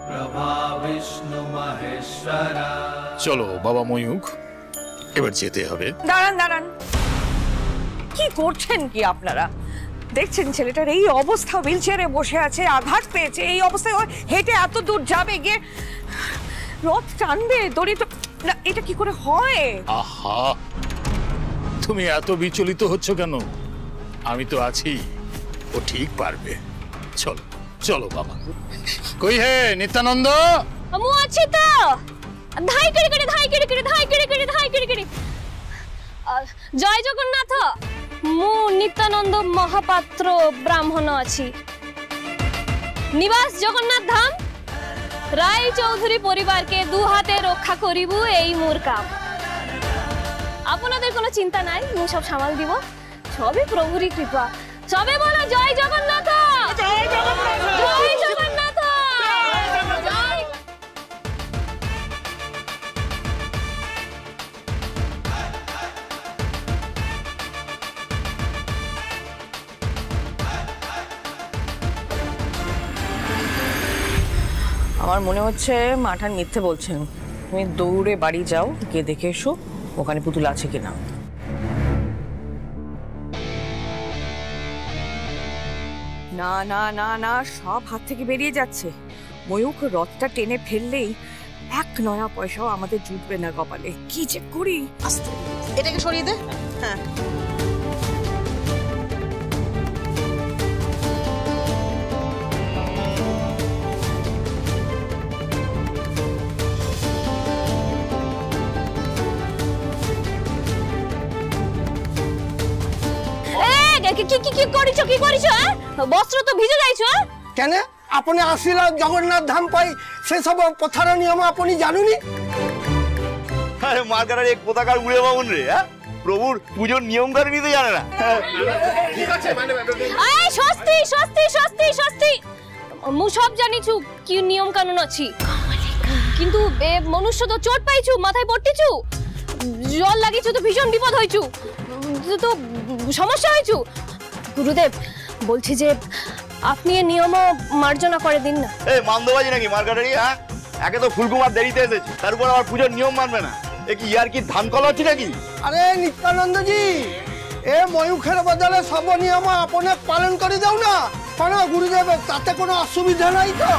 ब्रह्मा विष्णु महेश्वरा। চলো বাবা ময়ূখ, এবার যেতে হবে। দাঁড়ান দাঁড়ান, কি করছেন কি আপনারা? দেখছেন ছেলেটার এই অবস্থা, হুইল চেয়ারে বসে আছে, আঘাত পেয়েছে, এই অবস্থায় ও হেঁটে এত দূর যাবে, গিয়ে রথ টানবে, দড়ি তো না, এটা কি করে হয়? আহা, তুমি এত বিচলিত হচ্ছ কেন? আমি তো আছি, ও ঠিক পারবে। চলো চলো বাবা। কই হে নিত্যানন্দ? আমু আছি তো। ধাই করে করে ধাই করে করে ধাই করে করে ধাই করে করে। জয় জগন্নাথ। মু নিত্যানন্দ মহাপাত্র ব্রাহ্মণ আছি। নিবাস জগন্নাথ ধাম। রায় চৌধুরী পরিবারকে দু হাতে রক্ষা করিবু, এই মোর কাম। আপনাদের কোনো চিন্তা নাই, মু সব সামাল দিব। সবই প্রভুরই কৃপা। সবে বলো জয় জগন্নাথ। জয় জগন্নাথ। জয় জগন্নাথ। জয়। আমার মনে হচ্ছে মাঠান মিথ্যে বলছেন। তুমি দৌড়ে বাড়ি যাও, গিয়ে দেখে এসো ওখানে পুতুল আছে কিনা। না না না না, সব হাত থেকে বেরিয়ে যাচ্ছে। ময়ূখ রথটা টেনে ফেললেই এক নয়া পয়সাও আমাদের জুটবে না কপালে। কি যে করি। আস্তে, এটাকে সরিয়ে দে। হ্যাঁ, কি করিছো কি করিছো? বস্ত্র তো ভিজে যাইছো। কেন আপনি আসিলা জগন্নাথ ধাম পাই, সেসব পথার নিয়ম আপনি জানুনি? আরে মার্কারের এক পতাকার উড়ে বাবুন রে, হ্যাঁ? প্রভুর পুজোর নিয়ম কানুন নিতে জানে না। এই স্বস্তি স্বস্তি স্বস্তি স্বস্তি, মু সব জানিছু কি নিয়ম কানুন আছে, কিন্তু মনুষ্য তো চোট পাইছু, মাথায় পড়তিছু, জল লাগিছু, তো ভীষণ বিপদ হইছু, তো সমস্যা হইছু। গুরুদেব বলছি যে আপনি এই নিয়ম মার্জনা করে দিন না। এই মান্দবাজি নাকি মার্কাটারি? হ্যাঁ, একে তো ফুলকুমার দেরিতে এসেছে, তার উপর আবার পুজোর নিয়ম মানবে না। এ কি ইয়ার কি ধান কলা হচ্ছে নাকি? আরে নিত্যানন্দজি, এ ময়ূখের বদলে সব নিয়ম আপনি পালন করে দাও না। কোনো গুরুদেব, তাতে কোনো অসুবিধা নাই তো?